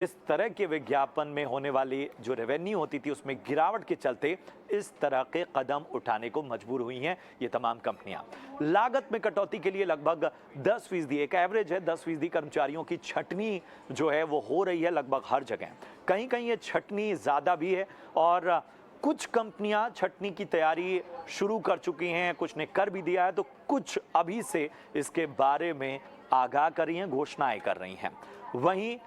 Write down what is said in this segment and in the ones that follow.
इस तरह के विज्ञापन में होने वाली जो रेवेन्यू होती थी उसमें गिरावट के चलते इस तरह के कदम उठाने को मजबूर हुई हैं ये तमाम कंपनियां। लागत में कटौती के लिए लगभग 10%, एक एवरेज है 10% कर्मचारियों की छटनी जो है वो हो रही है लगभग हर जगह। कहीं कहीं ये छटनी ज़्यादा भी है और कुछ कंपनियां छटनी की तैयारी शुरू कर चुकी हैं, कुछ ने कर भी दिया है, तो कुछ अभी से इसके बारे में आगाह कर रही हैं, घोषणाएं कर रही हैं। वहीं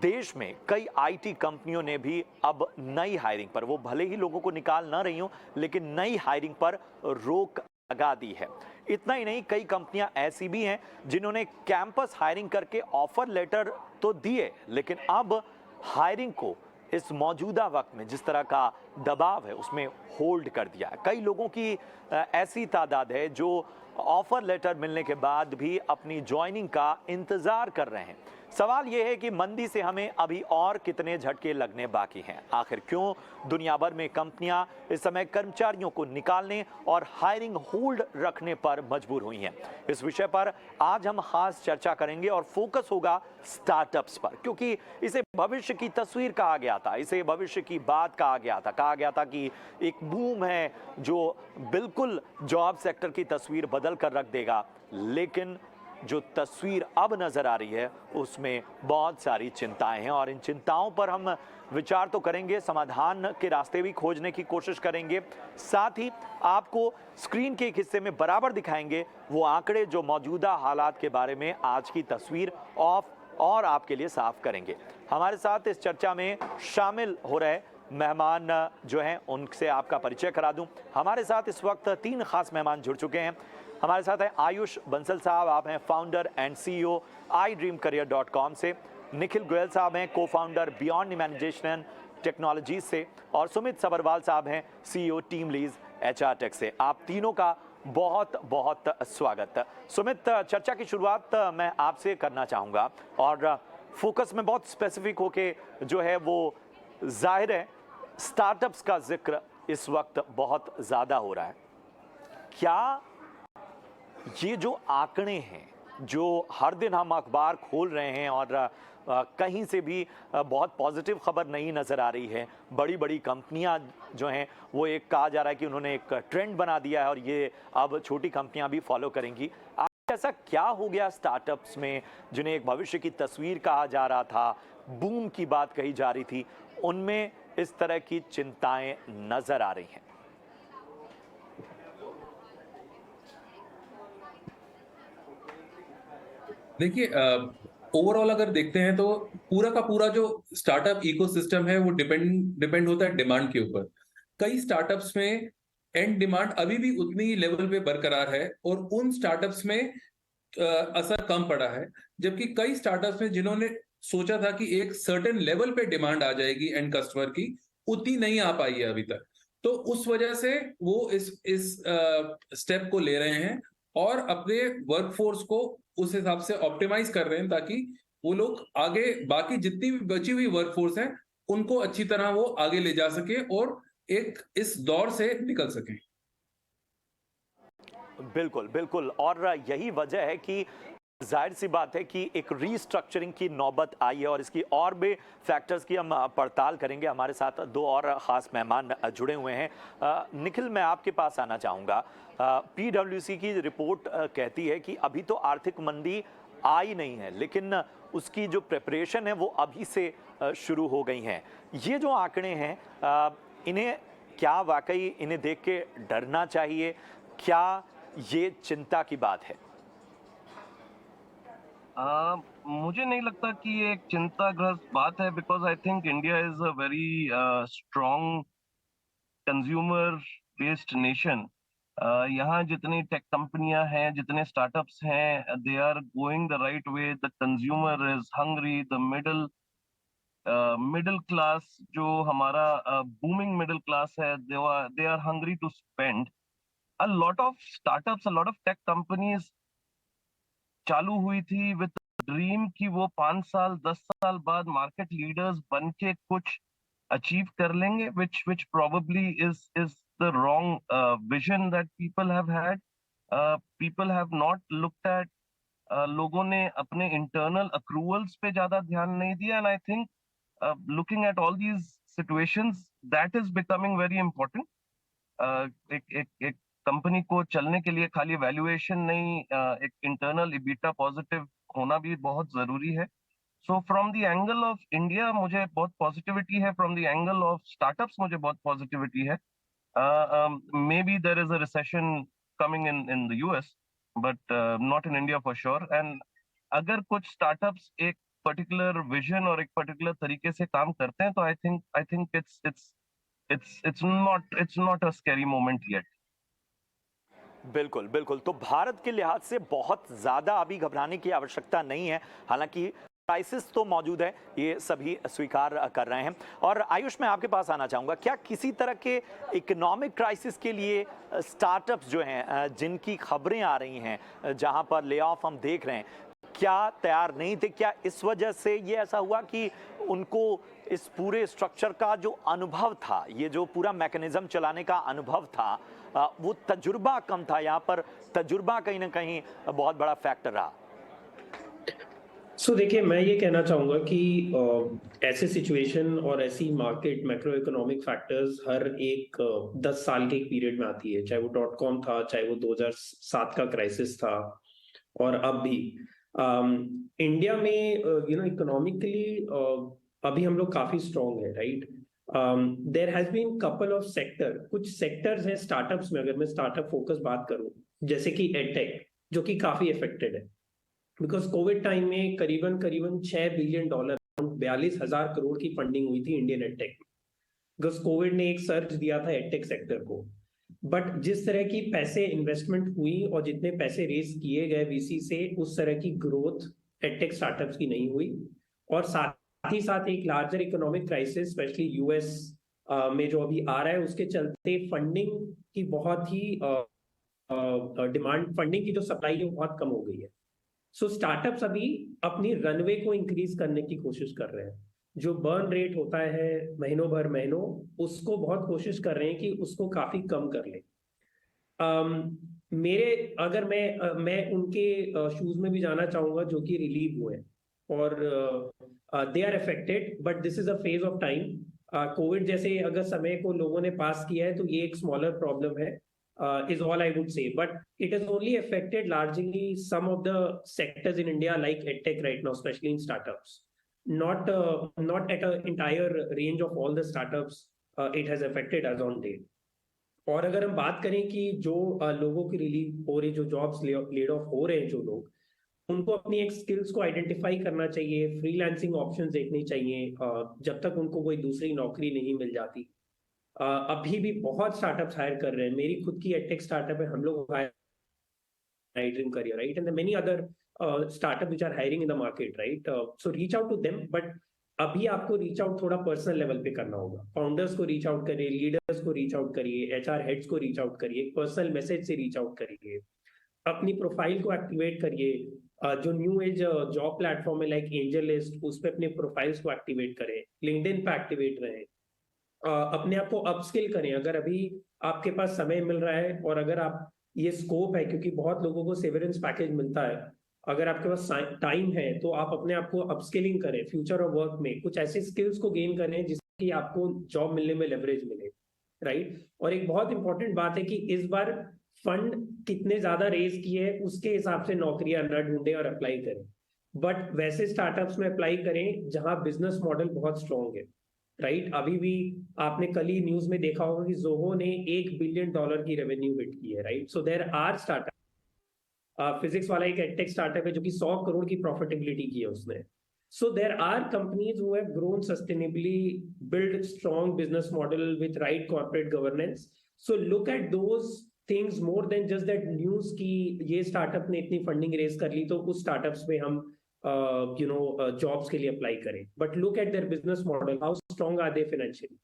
देश में कई आईटी कंपनियों ने भी अब नई हायरिंग पर, वो भले ही लोगों को निकाल ना रही हो, लेकिन नई हायरिंग पर रोक लगा दी है। इतना ही नहीं, कई कंपनियां ऐसी भी हैं जिन्होंने कैंपस हायरिंग करके ऑफर लेटर तो दिए, लेकिन अब हायरिंग को इस मौजूदा वक्त में जिस तरह का दबाव है उसमें होल्ड कर दिया है। कई लोगों की ऐसी तादाद है जो ऑफर लेटर मिलने के बाद भी अपनी ज्वाइनिंग का इंतजार कर रहे हैं। सवाल यह है कि मंदी से हमें अभी और कितने झटके लगने बाकी हैं। आखिर क्यों दुनिया भर में कंपनियां इस समय कर्मचारियों को निकालने और हायरिंग होल्ड रखने पर मजबूर हुई हैं? इस विषय पर आज हम खास चर्चा करेंगे और फोकस होगा स्टार्टअप्स पर, क्योंकि इसे भविष्य की तस्वीर कहा गया था, इसे भविष्य की बात कहा गया था। कहा गया था कि एक बूम है जो बिल्कुल जॉब सेक्टर की तस्वीर बदल कर रख देगा, लेकिन जो तस्वीर अब नजर आ रही है उसमें बहुत सारी चिंताएं हैं और इन चिंताओं पर हम विचार तो करेंगे, समाधान के रास्ते भी खोजने की कोशिश करेंगे। साथ ही आपको स्क्रीन के एक हिस्से में बराबर दिखाएंगे वो आंकड़े जो मौजूदा हालात के बारे में आज की तस्वीर ऑफ और आपके लिए साफ करेंगे। हमारे साथ इस चर्चा में शामिल हो रहे मेहमान जो हैं उनसे आपका परिचय करा दूं। हमारे साथ इस वक्त 3 खास मेहमान जुड़ चुके हैं। हमारे साथ हैं आयुष बंसल साहब, आप हैं फाउंडर एंड सीईओ iDreamCareer.com से। निखिल गोयल साहब हैं को-फाउंडर बियॉन्ड इमेजिनेशन टेक्नोलॉजीज से। और सुमित सबरवाल साहब हैं CEO TeamLease HR tech से। आप तीनों का बहुत बहुत स्वागत। सुमित, चर्चा की शुरुआत मैं आपसे करना चाहूँगा और फोकस में बहुत स्पेसिफिक होके जो है वो जाहिर है स्टार्टअप्स का जिक्र इस वक्त बहुत ज़्यादा हो रहा है। क्या ये जो आंकड़े हैं, जो हर दिन हम अखबार खोल रहे हैं और कहीं से भी बहुत पॉजिटिव खबर नहीं नज़र आ रही है, बड़ी बड़ी कंपनियां जो हैं वो एक कहा जा रहा है कि उन्होंने एक ट्रेंड बना दिया है और ये अब छोटी कंपनियां भी फॉलो करेंगी। ऐसा क्या हो गया स्टार्टअप्स में जिन्हें एक भविष्य की तस्वीर कहा जा रहा था, बूम की बात कही जा रही थी, उनमें इस तरह की चिंताएं नज़र आ रही हैं? देखिए, ओवरऑल अगर देखते हैं तो पूरा का पूरा जो स्टार्टअप इकोसिस्टम है वो डिपेंड होता है डिमांड के ऊपर। कई स्टार्टअप्स में एंड डिमांड अभी भी उतनी ही लेवल पे बरकरार है और उन स्टार्टअप्स में असर कम पड़ा है, जबकि कई स्टार्टअप्स में जिन्होंने सोचा था कि एक सर्टेन लेवल पे डिमांड आ जाएगी एंड कस्टमर की, उतनी नहीं आ पाई है अभी तक। तो उस वजह से वो इस स्टेप को ले रहे हैं और अपने वर्कफोर्स को उस हिसाब से ऑप्टिमाइज कर रहे हैं ताकि वो लोग आगे बाकी जितनी भी बची हुई वर्कफोर्स है उनको अच्छी तरह वो आगे ले जा सके और एक इस दौर से निकल सके। बिल्कुल बिल्कुल, और यही वजह है कि जाहिर सी बात है कि एक रीस्ट्रक्चरिंग की नौबत आई है और इसकी और भी फैक्टर्स की हम पड़ताल करेंगे। हमारे साथ 2 और ख़ास मेहमान जुड़े हुए हैं। निखिल, मैं आपके पास आना चाहूँगा। PwC की रिपोर्ट कहती है कि अभी तो आर्थिक मंदी आई नहीं है, लेकिन उसकी जो प्रिपरेशन है वो अभी से शुरू हो गई हैं। ये जो आंकड़े हैं, इन्हें क्या वाकई इन्हें देख के डरना चाहिए? क्या ये चिंता की बात है? मुझे नहीं लगता कि ये एक चिंताग्रस्त बात है, because I think India is a very strong consumer based nation. यहाँ जितनी टेक कंपनियां हैं, जितने स्टार्टअप्स हैं, they are going the right way. The consumer is hungry. The middle class, जो हमारा बूमिंग मिडिल क्लास है, they are hungry to spend. A lot of startups, a lot of tech companies चालू हुई थी with dream कि वो 5 साल 10 साल बाद मार्केट लीडर्स बन के कुछ अचीव कर लेंगे, which probably is the wrong vision that people have had. People have not looked at, लोगों ने अपने इंटरनल अक्रूवल्स पे ज्यादा ध्यान नहीं दिया, and I think looking at all these situations, that is becoming very important. एक कंपनी को चलने के लिए खाली वैल्यूएशन नहीं, एक इंटरनल EBITDA पॉजिटिव होना भी बहुत जरूरी है. So from the angle of India मुझे बहुत पॉजिटिविटी है, from the angle of startups मुझे बहुत पॉजिटिविटी है. Maybe there is a recession coming in the US, but not in India for sure. And अगर कुछ स्टार्टअप्स एक particular vision और एक पर्टिकुलर तरीके से काम करते हैं, तो I think it's not a scary moment yet. बिल्कुल बिल्कुल, तो भारत के लिहाज से बहुत ज्यादा अभी घबराने की आवश्यकता नहीं है. हालांकि क्राइसिस तो मौजूद है, ये सभी स्वीकार कर रहे हैं. और आयुष, मैं आपके पास आना चाहूंगा, क्या किसी तरह के इकोनॉमिक क्राइसिस के लिए स्टार्टअप्स जो हैं, जिनकी खबरें आ रही हैं, जहां पर ले ऑफ हम देख रहे हैं, क्या तैयार नहीं थे? क्या इस वजह से ये ऐसा हुआ कि उनको इस पूरे स्ट्रक्चर का जो अनुभव था, ये जो पूरा मैकेनिज्म चलाने का अनुभव था, वो तजुर्बा कम था? यहाँ पर तजुर्बा कहीं ना कहीं बहुत बड़ा फैक्टर रहा. देखिए, मैं ये कहना चाहूंगा कि ऐसे सिचुएशन और ऐसी मार्केट मैक्रो इकोनॉमिक फैक्टर्स हर एक 10 साल के एक पीरियड में आती है. चाहे वो .com था, चाहे वो 2007 का क्राइसिस था, और अब भी इंडिया में इकोनॉमिकली अभी हम लोग काफी स्ट्रॉन्ग है, right. There has been couple of sector, कुछ सेक्टर्स हैं स्टार्टअप्स में. अगर मैं स्टार्टअप फोकस बात करूं, जैसे कि एडटेक, जो कि काफी इफेक्टेड है, बिकॉज कोविड टाइम में करीबन $6 बिलियन, 42,000 करोड़ की फंडिंग हुई थी इंडियन एडटेक में. बिकॉज कोविड ने एक सर्च दिया था एडटेक सेक्टर को. बट जिस तरह की पैसे इन्वेस्टमेंट हुई और जितने पैसे रेज किए गए वीसी से, उस तरह की ग्रोथ एडटेक स्टार्टअप्स की नहीं हुई. और साथ ही साथ एक larger economic crisis specially US में जो अभी आ रहा है, उसके चलते फंडिंग की बहुत ही डिमांड, फंडिंग की जो सप्लाई है वो बहुत कम हो गई है. सो स्टार्टअप्स अभी अपनी रनवे को इंक्रीज करने की कोशिश कर रहे हैं. जो बर्न रेट होता है महीनों, उसको बहुत कोशिश कर रहे हैं कि उसको काफी कम कर लें. अगर मैं उनके शूज में भी जाना चाहूंगा जो कि रिलीव हुए, और they are affected, but this is a phase of time. COVID जैसे अगर समय को लोगों ने पास किया है, तो ये एक स्मॉलर प्रॉब्लम है, is all I would say. But it has only affected largely some of the sectors in India, like EdTech right now, especially in startups. Not at an entire range of all the startups it has affected as on date. और अगर हम बात करें कि जो लोगों की relieve हो रही, जो जॉब्स लेड ऑफ हो रहे हैं जो लोग, उनको अपनी एक स्किल्स को आइडेंटिफाई करना चाहिए, फ्रीलांसिंग ऑप्शंस देखनी चाहिए जब तक उनको कोई दूसरी नौकरी नहीं मिल जाती. अभी भी बहुत स्टार्टअप्स हायर कर रहे हैं. मेरी खुद की एडटेक स्टार्टअप है, हम लोग dream career, right, and many other startup which are hiring in the market, right. So reach out to them, but अभी आपको रीच आउट थोड़ा पर्सनल लेवल पे करना होगा. फाउंडर्स को रीच आउट करिए, लीडर्स को रीच आउट करिए, एचआर हेड्स को रीच आउट करिए, पर्सनल मैसेज से रीच आउट करिए, अपनी प्रोफाइल को एक्टिवेट करिए. जो न्यू एज जॉब प्लेटफॉर्म है लाइक एंजल लिस्ट, उस पर अपने प्रोफाइल्स को एक्टिवेट करें, लिंक्डइन पे एक्टिवेट रहें. अपने आप को अपस्किल करें अगर अभी आपके पास समय मिल रहा है, और अगर आप ये स्कोप है, क्योंकि बहुत लोगों को सेवरेंस पैकेज मिलता है, अगर आपके पास टाइम है तो आप अपने आप को अपस्किलिंग करें. फ्यूचर ऑफ वर्क में कुछ ऐसे स्किल्स को गेन करें जिसकी आपको जॉब मिलने में लेवरेज मिले, राइट. और एक बहुत इंपॉर्टेंट बात है कि इस बार फंड कितने ज्यादा रेज किए, उसके हिसाब से नौकरियां न ढूंढें और अप्लाई करें. बट वैसे स्टार्टअप्स में अप्लाई करें जहां बिजनेस मॉडल बहुत स्ट्रॉन्ग है, राइट. अभी भी आपने कल ही न्यूज में देखा होगा कि जोहो ने $1 बिलियन की रेवेन्यू हिट की है, right. So there are startup. Physics Wallah एक एडटेक स्टार्टअप है जो कि 100 करोड़ की प्रॉफिटेबिलिटी की है उसने. So there are companies who have grown sustainably, build strong business model with right corporate governance. So look at those things more than just that news की ये स्टार्टअप ने इतनी फंडिंग रेज कर ली, तो उस स्टार्टअप्स में हम जॉब्स के लिए अप्लाई करें. But look at their business model, how strong are they financially,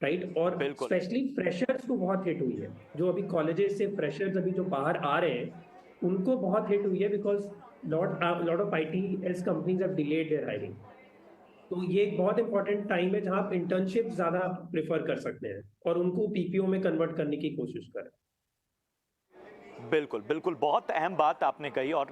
right. और स्पेशली फ्रेशर्स को बहुत हिट हुई है. जो अभी कॉलेजेस से फ्रेशर्स अभी जो बाहर आ रहे हैं, उनको बहुत हिट हुई है, because lot of ITS companies have delayed their hiring. तो ये एक बहुत इंपॉर्टेंट टाइम है जहां आप इंटर्नशिप ज्यादा प्रेफर कर सकते हैं और उनको PPO में कन्वर्ट करने की कोशिश करें. बिल्कुल, बिल्कुल, बहुत अहम बात आपने कही और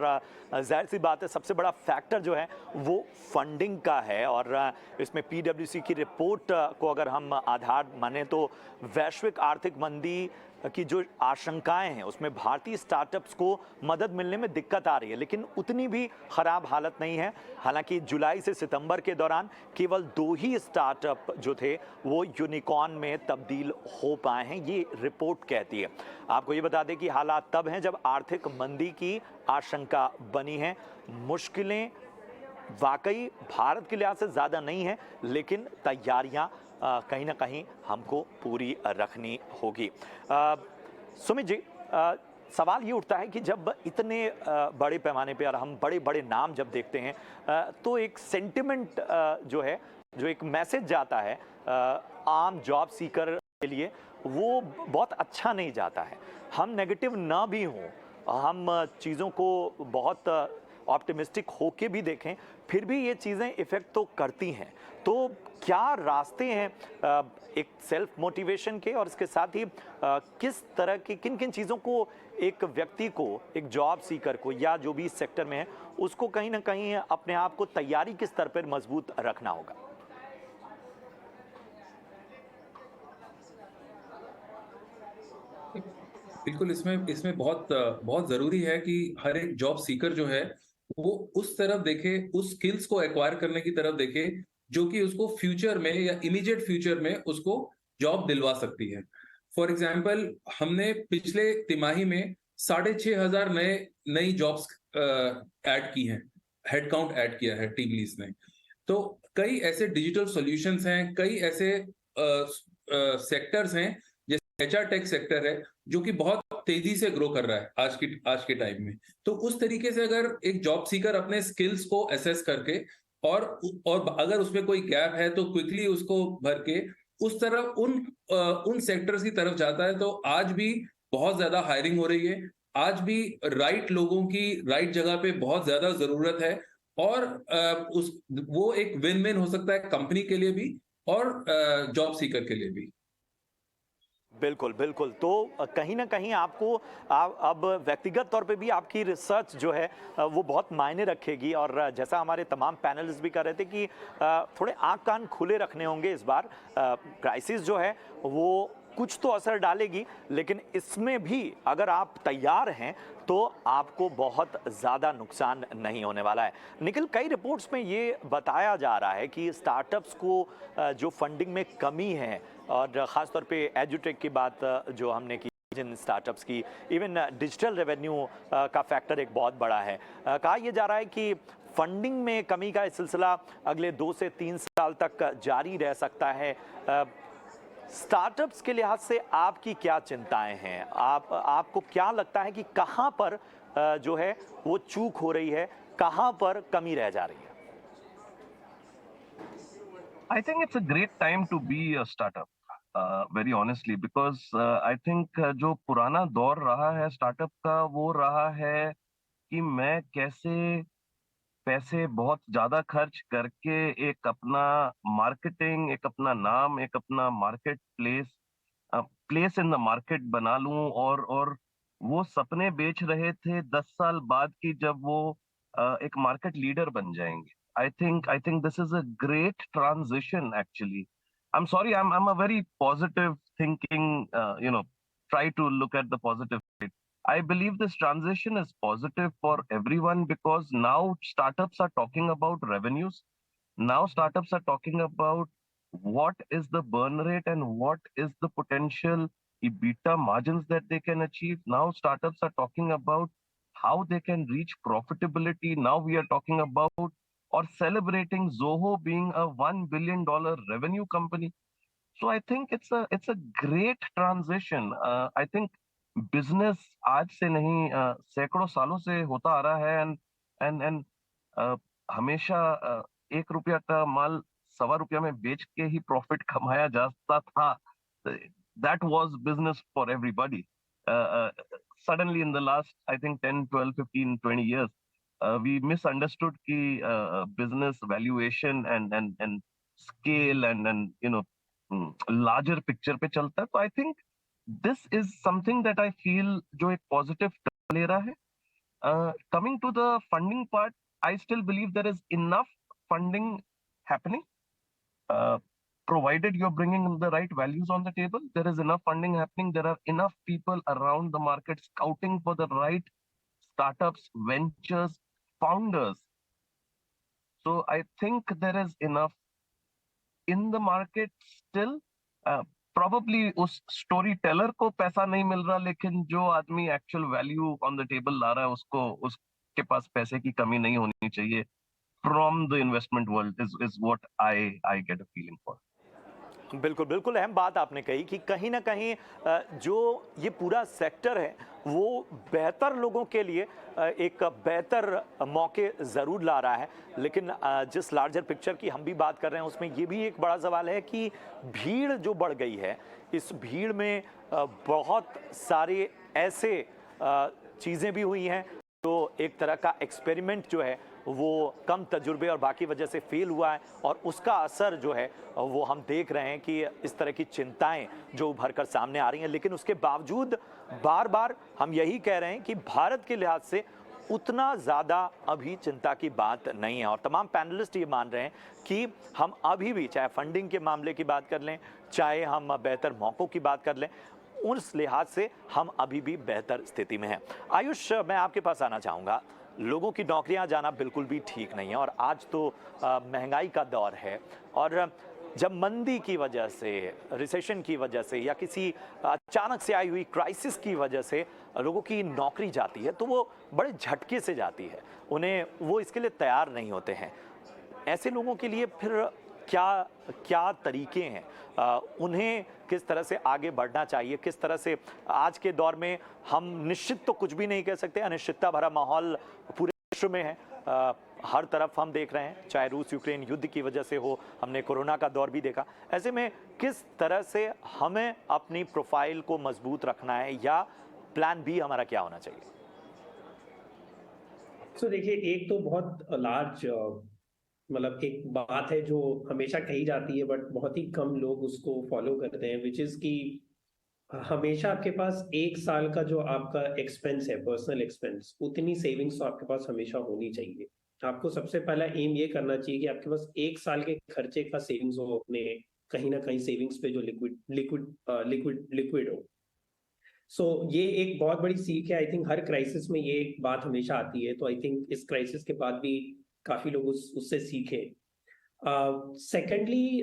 ज़ाहिर सी बात है सबसे बड़ा फैक्टर जो है वो फंडिंग का है और इसमें पीडब्ल्यूसी की रिपोर्ट को अगर हम आधार माने तो वैश्विक आर्थिक मंदी की जो आशंकाएं हैं उसमें भारतीय स्टार्टअप्स को मदद मिलने में दिक्कत आ रही है, लेकिन उतनी भी खराब हालत नहीं है। हालांकि जुलाई से सितंबर के दौरान केवल 2 ही स्टार्टअप जो थे वो यूनिकॉर्न में तब्दील हो पाए हैं, ये रिपोर्ट कहती है। आपको ये बता दें कि हालात तब हैं जब आर्थिक मंदी की आशंका बनी है। मुश्किलें वाकई भारत के लिहाज से ज़्यादा नहीं है, लेकिन तैयारियां कहीं ना कहीं हमको पूरी रखनी होगी। सुमित जी, सवाल ये उठता है कि जब इतने बड़े पैमाने पे और हम बड़े बड़े नाम जब देखते हैं तो एक सेंटिमेंट जो है, जो एक मैसेज जाता है आम जॉब सीकर के लिए, वो बहुत अच्छा नहीं जाता है। हम नेगेटिव ना भी हों, हम चीज़ों को बहुत ऑप्टिमिस्टिक होके भी देखें, फिर भी ये चीज़ें इफ़ेक्ट तो करती हैं। तो क्या रास्ते हैं एक सेल्फ मोटिवेशन के, और इसके साथ ही किस तरह की किन किन चीज़ों को एक व्यक्ति को, एक जॉब सीकर को या जो भी इस सेक्टर में है उसको कहीं ना कहीं अपने आप को तैयारी किस स्तर पर मजबूत रखना होगा? बिल्कुल, इसमें इसमें बहुत बहुत जरूरी है कि हर एक जॉब सीकर जो है वो उस तरफ देखे, उस स्किल्स को एक्वायर करने की तरफ देखे जो कि उसको फ्यूचर में या इमीडिएट फ्यूचर में उसको जॉब दिलवा सकती है। फॉर एग्जाम्पल, हमने पिछले तिमाही में 6,500 नई जॉब्स ऐड की हैं, हेडकाउंट ऐड किया है टीम लीज ने। तो कई ऐसे डिजिटल सॉल्यूशंस हैं, कई ऐसे सेक्टर्स हैं, जैसे एचआर टेक सेक्टर है जो कि बहुत तेजी से ग्रो कर रहा है आज के टाइम में। तो उस तरीके से अगर एक जॉब सीकर अपने स्किल्स को असेस करके और अगर उसमें कोई गैप है तो क्विकली उसको भर के उस तरफ उन सेक्टर्स की तरफ जाता है, तो आज भी बहुत ज्यादा हायरिंग हो रही है। आज भी राइट लोगों की राइट जगह पे बहुत ज्यादा जरूरत है और वो एक विन विन हो सकता है कंपनी के लिए भी और जॉब सीकर के लिए भी। बिल्कुल, बिल्कुल। तो कहीं न कहीं आपको अब व्यक्तिगत तौर पे भी आपकी रिसर्च जो है वो बहुत मायने रखेगी, और जैसा हमारे तमाम पैनलिस्ट भी कह रहे थे कि थोड़े आँख कान खुले रखने होंगे इस बार। क्राइसिस जो है वो कुछ तो असर डालेगी, लेकिन इसमें भी अगर आप तैयार हैं तो आपको बहुत ज़्यादा नुकसान नहीं होने वाला है। निखिल, कई रिपोर्ट्स में ये बताया जा रहा है कि स्टार्टअप्स को जो फंडिंग में कमी है, और ख़ासतौर पे एजुटेक की बात जो हमने की, जिन स्टार्टअप्स की, इवन डिजिटल रेवेन्यू का फैक्टर एक बहुत बड़ा है। कहा यह जा रहा है कि फंडिंग में कमी का सिलसिला अगले 2 से 3 साल तक जारी रह सकता है। स्टार्टअप्स के लिहाज से आपकी क्या चिंताएं हैं? आपको क्या लगता है कि कहां पर जो है वो चूक हो रही है, कहां पर कमी रह जा रही है? I think it's a great time to be a startup, very honestly, because I think जो पुराना दौर रहा है स्टार्टअप का वो रहा है कि मैं कैसे पैसे बहुत ज्यादा खर्च करके एक अपना मार्केटिंग, एक अपना नाम, एक अपना market place in the market बना लूं, और वो सपने बेच रहे थे 10 साल बाद की जब वो एक मार्केट लीडर बन जाएंगे। I think this is a great transition actually. I'm sorry, I'm a very positive thinking, try to look at the positive side. I believe this transition is positive for everyone because now startups are talking about revenues. Now startups are talking about what is the burn rate and what is the potential EBITDA margins that they can achieve. Now startups are talking about how they can reach profitability. Now we are talking about or celebrating Zoho being a $1 billion revenue company. So I think it's a great transition. I think business आज से नहीं सैकड़ों सालों से होता आ रहा है, and हमेशा 1 रुपया का माल 1.25 रुपया में बेच के ही प्रॉफिट कमाया जाता था. That was business for everybody. Suddenly in the last, I think 10, 12, 15, 20 years, we misunderstood ki business valuation and scale and larger picture पे चलता है. So I think this is something that I feel जो एक positive turn ले रहा है. Coming to the funding part, I still believe there is enough funding happening. Provided you're bringing the right values on the table, there is enough funding happening. There are enough people around the market scouting for the right startups, ventures, founders. So I think there is enough in the market still. Probably उस story teller को पैसा नहीं मिल रहा, लेकिन जो आदमी actual value on the table ला रहा है उसके पास पैसे की कमी नहीं होनी चाहिए. From the investment world is what I get a feeling for. बिल्कुल बिल्कुल अहम बात आपने कही कि कहीं ना कहीं जो ये पूरा सेक्टर है वो बेहतर लोगों के लिए एक बेहतर मौके ज़रूर ला रहा है, लेकिन जिस लार्जर पिक्चर की हम भी बात कर रहे हैं उसमें ये भी एक बड़ा सवाल है कि भीड़ जो बढ़ गई है, इस भीड़ में बहुत सारे ऐसे चीज़ें भी हुई हैं तो एक तरह का एक्सपेरिमेंट जो है वो कम तजुर्बे और बाकी वजह से फेल हुआ है, और उसका असर जो है वो हम देख रहे हैं कि इस तरह की चिंताएं जो उभर कर सामने आ रही हैं. लेकिन उसके बावजूद बार बार हम यही कह रहे हैं कि भारत के लिहाज से उतना ज़्यादा अभी चिंता की बात नहीं है, और तमाम पैनलिस्ट ये मान रहे हैं कि हम अभी भी, चाहे फंडिंग के मामले की बात कर लें, चाहे हम बेहतर मौक़ों की बात कर लें, उस लिहाज से हम अभी भी बेहतर स्थिति में हैं. आयुष, मैं आपके पास आना चाहूँगा. लोगों की नौकरियां जाना बिल्कुल भी ठीक नहीं है, और आज तो महंगाई का दौर है, और जब मंदी की वजह से, रिसेशन की वजह से या किसी अचानक से आई हुई क्राइसिस की वजह से लोगों की नौकरी जाती है तो वो बड़े झटके से जाती है, उन्हें वो इसके लिए तैयार नहीं होते हैं. ऐसे लोगों के लिए फिर क्या क्या तरीके हैं, उन्हें किस तरह से आगे बढ़ना चाहिए, किस तरह से आज के दौर में हम निश्चित तो कुछ भी नहीं कह सकते, अनिश्चितता भरा माहौल पूरे विश्व में है, हर तरफ हम देख रहे हैं, चाहे रूस यूक्रेन युद्ध की वजह से हो, हमने कोरोना का दौर भी देखा. ऐसे में किस तरह से हमें अपनी प्रोफाइल को मजबूत रखना है, या प्लान बी हमारा क्या होना चाहिए? तो देखिए, एक तो बहुत लार्ज मतलब एक बात है जो हमेशा कही जाती है बट बहुत ही कम लोग उसको फॉलो करते हैं, विच इज कि हमेशा आपके पास 1 साल का जो आपका एक्सपेंस है, पर्सनल एक्सपेंस, उतनी सेविंग्स तो आपके पास हमेशा होनी चाहिए. आपको सबसे पहला एम ये करना चाहिए कि आपके पास 1 साल के खर्चे का सेविंग्स हो, अपने कहीं ना कहीं सेविंग्स पे जो लिक्विड हो. सो ये एक बहुत बड़ी सीख है. आई थिंक हर क्राइसिस में ये बात हमेशा आती है, तो आई थिंक इस क्राइसिस के बाद भी काफी लोग उससे सीखे. सेकेंडली,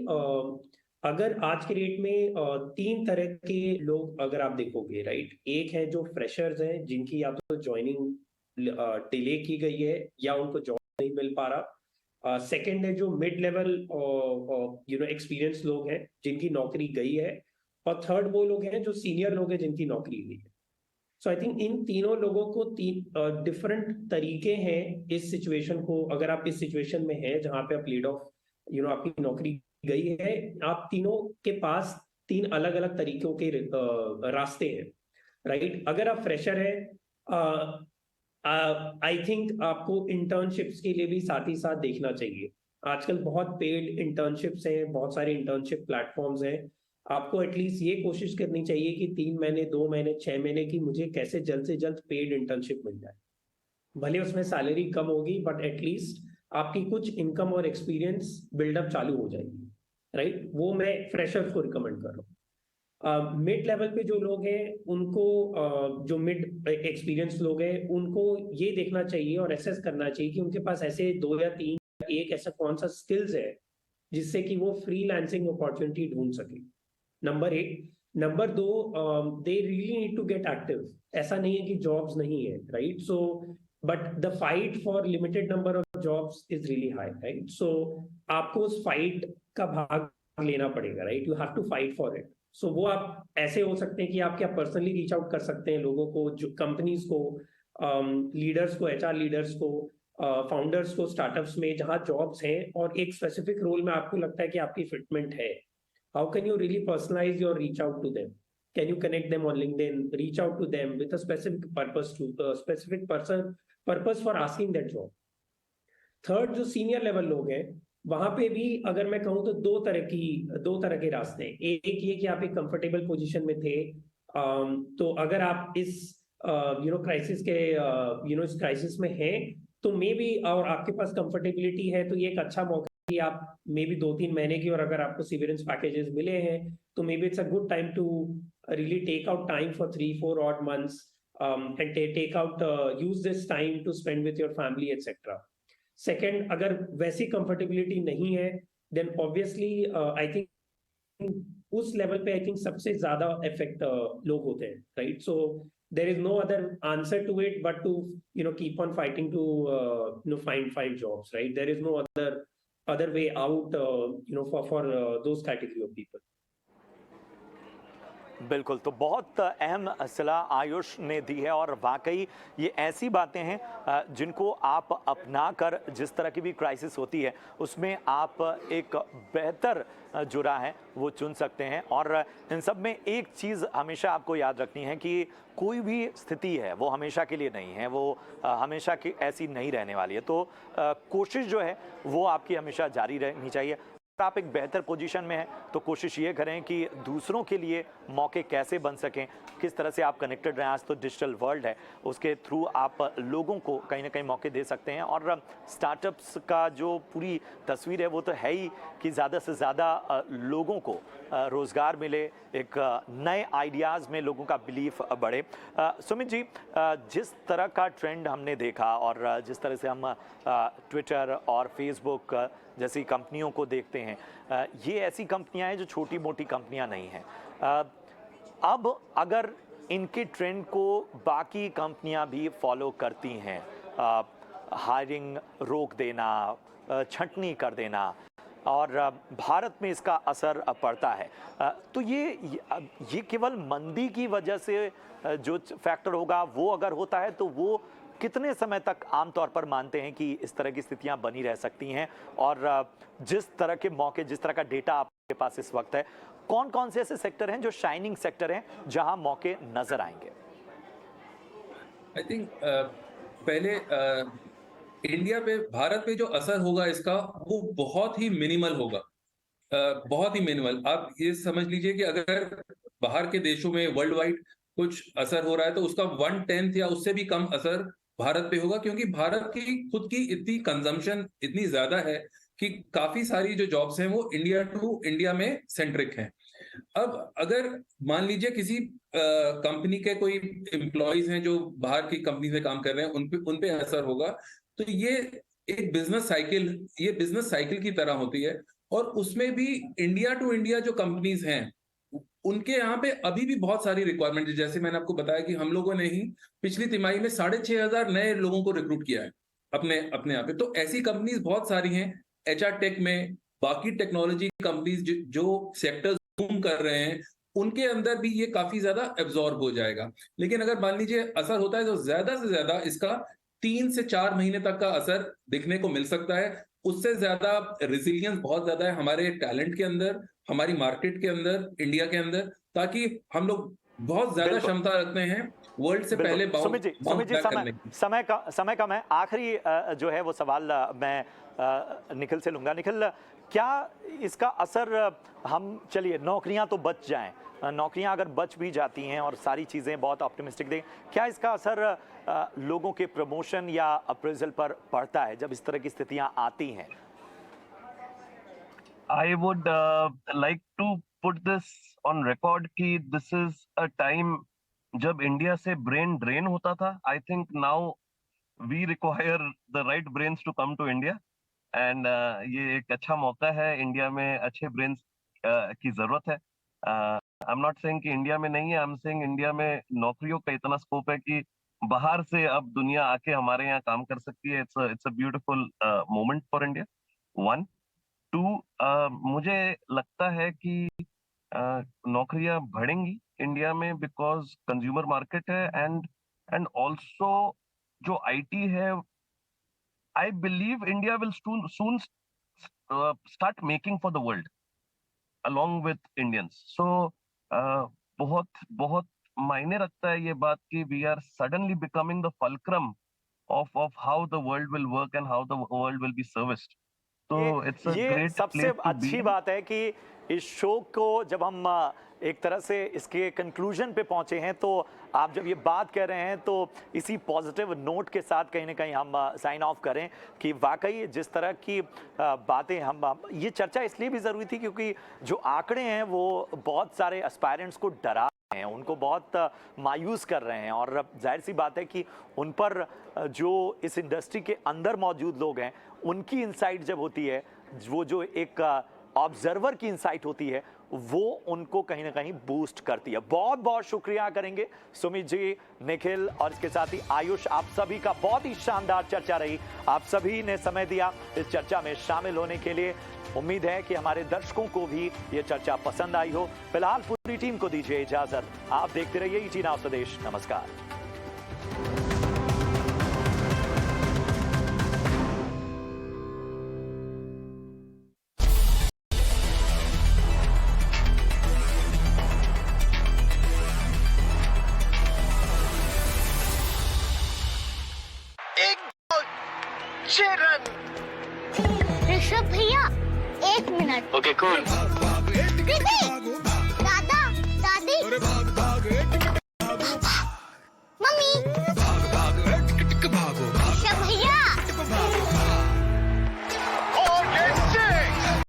अगर आज के डेट में 3 तरह के लोग अगर आप देखोगे, राइट, एक है जो फ्रेशर्स हैं जिनकी या तो ज्वाइनिंग डिले की गई है या उनको जॉब नहीं मिल पा रहा. सेकेंड है जो मिड लेवल एक्सपीरियंस लोग हैं जिनकी नौकरी गई है, और थर्ड वो लोग हैं जो सीनियर लोग हैं जिनकी नौकरी गई है. सो आई थिंक इन तीनों लोगों को डिफरेंट तरीके हैं इस सिचुएशन को. अगर आप इस सिचुएशन में हैं जहां पे आप लेड ऑफ आपकी नौकरी गई है, आप तीनों के पास 3 अलग अलग तरीकों के रास्ते हैं, राइट. अगर आप फ्रेशर है, आई थिंक आपको इंटर्नशिप्स के लिए भी साथ ही साथ देखना चाहिए. आजकल बहुत पेड इंटर्नशिप्स हैं, बहुत सारे इंटर्नशिप प्लेटफॉर्म्स हैं. आपको एटलीस्ट ये कोशिश करनी चाहिए कि 3 महीने, 2 महीने, 6 महीने की मुझे कैसे जल्द से जल्द पेड इंटर्नशिप मिल जाए. भले उसमें सैलरी कम होगी बट एटलीस्ट आपकी कुछ इनकम और एक्सपीरियंस बिल्डअप चालू हो जाएगी, राइट. वो मैं फ्रेशर्स को रिकमेंड कर रहा हूँ. मिड लेवल पे जो लोग हैं उनको, जो मिड एक्सपीरियंस लोग हैं उनको ये देखना चाहिए और एसेस करना चाहिए कि उनके पास ऐसे 2 या 3 एक ऐसा कौन सा स्किल्स है जिससे कि वो फ्रीलांसिंग अपॉर्चुनिटी ढूंढ सके. Number 1. Number 2, they really need to get active. ऐसा नहीं है कि जॉब्स नहीं है, right. So but the fight for limited number of jobs is really high, right. So आपको उस फाइट का भाग लेना पड़ेगा, right. You have to fight for it. So वो आप ऐसे हो सकते हैं कि आप क्या पर्सनली रीच आउट कर सकते हैं लोगों को, जो कंपनीज को, लीडर्स को, एचआर लीडर्स को, फाउंडर्स को स्टार्टअप्स में जहां जॉब्स हैं और एक स्पेसिफिक रोल में आपको लगता है कि आपकी फिटमेंट है. How can you really personalize your reach out to them? Can you connect them on LinkedIn, reach out to them with a specific purpose for asking that job? Third, जो senior level लोग हैं वहां पे भी अगर मैं कहूँ तो दो तरह के रास्ते हैं. एक ये कि आप एक कंफर्टेबल पोजीशन में थे, तो अगर आप इस क्राइसिस के इस क्राइसिस में हैं, तो मे बी, और आपके पास कंफर्टेबिलिटी है, तो ये एक अच्छा मौका है कि आप मे बी 2-3 महीने की, और अगर आपको सीवरेंस पैकेजेस मिले हैं, तो maybe it's a good time to really take out time for 3-4 odd months, and take out use this time to spend with your family, etc. Second, अगर वैसी कंफर्टेबिलिटी नहीं है, then obviously I think उस level पे I think सबसे ज्यादा effect लोग होते हैं, right? So there is no other answer to it but to keep on fighting to find jobs, right? There is no other way out for those category of people. बिल्कुल, तो बहुत अहम सलाह आयुष ने दी है और वाकई ये ऐसी बातें हैं जिनको आप अपना कर जिस तरह की भी क्राइसिस होती है उसमें आप एक बेहतर जो राह है वो चुन सकते हैं। और इन सब में एक चीज़ हमेशा आपको याद रखनी है कि कोई भी स्थिति है वो हमेशा के लिए नहीं है, वो हमेशा की ऐसी नहीं रहने वाली है। तो कोशिश जो है वो आपकी हमेशा जारी रहनी चाहिए। अगर आप एक बेहतर पोजीशन में हैं तो कोशिश ये करें कि दूसरों के लिए मौके कैसे बन सकें, किस तरह से आप कनेक्टेड रहें। आज तो डिजिटल वर्ल्ड है, उसके थ्रू आप लोगों को कहीं ना कहीं मौके दे सकते हैं। और स्टार्टअप्स का जो पूरी तस्वीर है वो तो है ही कि ज़्यादा से ज़्यादा लोगों को रोज़गार मिले, एक नए आइडियाज़ में लोगों का बिलीफ बढ़े। सुमित जी, जिस तरह का ट्रेंड हमने देखा और जिस तरह से हम ट्विटर और फेसबुक जैसी कंपनियों को देखते हैं, ये ऐसी कंपनियां हैं जो छोटी मोटी कंपनियां नहीं हैं। अब अगर इनके ट्रेंड को बाकी कंपनियां भी फॉलो करती हैं, हायरिंग रोक देना, छंटनी कर देना, और भारत में इसका असर पड़ता है, तो ये केवल मंदी की वजह से जो फैक्टर होगा वो अगर होता है तो वो कितने समय तक आमतौर पर मानते हैं कि इस तरह की स्थितियां बनी रह सकती हैं? और जिस तरह के मौके, जिस तरह का डेटा आपके पास इस वक्त है, कौन कौन से ऐसे सेक्टर हैं जो शाइनिंग सेक्टर हैं जहां मौके नजर आएंगे? आई थिंक पहले इंडिया पे, भारत पे जो असर होगा इसका वो बहुत ही मिनिमल होगा, बहुत ही मिनिमल। आप ये समझ लीजिए कि अगर बाहर के देशों में वर्ल्ड वाइड कुछ असर हो रहा है तो उसका 1/10 या उससे भी कम असर भारत पे होगा, क्योंकि भारत की खुद की इतनी कंजम्पशन इतनी ज्यादा है कि काफी सारी जो जॉब्स हैं वो इंडिया टू इंडिया में सेंट्रिक हैं। अब अगर मान लीजिए किसी कंपनी के कोई एम्प्लॉयज हैं जो बाहर की कंपनी में काम कर रहे हैं, उन पे असर होगा, तो ये एक बिजनेस साइकिल की तरह होती है। और उसमें भी इंडिया टू इंडिया जो कंपनीज हैं उनके यहाँ पे अभी भी बहुत सारी रिक्वायरमेंट है। जैसे मैंने आपको बताया कि हम लोगों ने ही पिछली तिमाही में 6,500 नए लोगों को रिक्रूट किया है अपने यहाँ पे। तो ऐसी कंपनीज बहुत सारी हैं एचआर टेक में, बाकी टेक्नोलॉजी कंपनीज जो सेक्टर्स बूम कर रहे हैं उनके अंदर भी ये काफी ज्यादा एब्जॉर्ब हो जाएगा। लेकिन अगर मान लीजिए असर होता है तो ज्यादा से ज्यादा इसका 3 से 4 महीने तक का असर दिखने को मिल सकता है। उससे ज्यादा रेजिलियंस बहुत ज्यादा है हमारे टैलेंट के अंदर, हमारी मार्केट के अंदर, इंडिया के अंदर, ताकि हम लोग बहुत ज्यादा क्षमता रखते हैं वर्ल्ड से पहले सुमित जी, समय कम है। आखिरी जो है वो सवाल मैं निखिल से लूंगा। निखिल, क्या इसका असर, हम चलिए नौकरियां तो बच जाएं, नौकरियां अगर बच भी जाती हैं और सारी चीज़ें बहुत ऑप्टिमिस्टिक दें, क्या इसका असर लोगों के प्रमोशन या अप्रेजल पर पड़ता है जब इस तरह की स्थितियां आती हैं? I would like to put this on record कि this is a time जब इंडिया से ब्रेन ड्रेन होता था. I think now we require the right brains to come to India. And ये एक अच्छा मौका है, इंडिया में अच्छे ब्रेन्स की जरूरत है। आई एम नॉट सेइंग कि इंडिया में नहीं है, आई एम सेइंग इंडिया में नौकरियों का इतना स्कोप है कि बाहर से अब दुनिया आके हमारे यहाँ काम कर सकती है। It's a beautiful moment for India. 1 2 मुझे लगता है कि नौकरियां बढ़ेंगी इंडिया में बिकॉज कंज्यूमर मार्केट है एंड ऑल्सो जो आईटी है, I believe India will soon start making for the world along with Indians. So बहुत मायने रखता है ये बात कि we are suddenly becoming the fulcrum of how the world will work and how the world will be serviced. So it's a ये great सबसे place to अच्छी be. बात है कि इस शो को जब हम एक तरह से इसके कंक्लूजन पे पहुंचे हैं, तो आप जब ये बात कर रहे हैं तो इसी पॉजिटिव नोट के साथ कहीं ना कहीं हम साइन ऑफ करें कि वाकई जिस तरह की बातें हम ये चर्चा इसलिए भी ज़रूरी थी क्योंकि जो आंकड़े हैं वो बहुत सारे एस्पायरेंट्स को डरा हैं, उनको बहुत मायूस कर रहे हैं और जाहिर सी बात है कि उन पर जो इस इंडस्ट्री के अंदर मौजूद लोग हैं उनकी इंसाइट जब होती है, वो जो एक ऑब्जर्वर की इंसाइट होती है, वो उनको कहीं ना कहीं बूस्ट करती है। बहुत बहुत शुक्रिया करेंगे सुमित जी, निखिल और इसके साथ ही आयुष, आप सभी का बहुत ही शानदार चर्चा रही। आप सभी ने समय दिया इस चर्चा में शामिल होने के लिए। उम्मीद है कि हमारे दर्शकों को भी ये चर्चा पसंद आई हो। फिलहाल पूरी टीम को दीजिए इजाजत। आप देखते रहिए ET Now स्वदेश। नमस्कार। ऋषभ भैया 1 मिनट। ओके कूल दीदी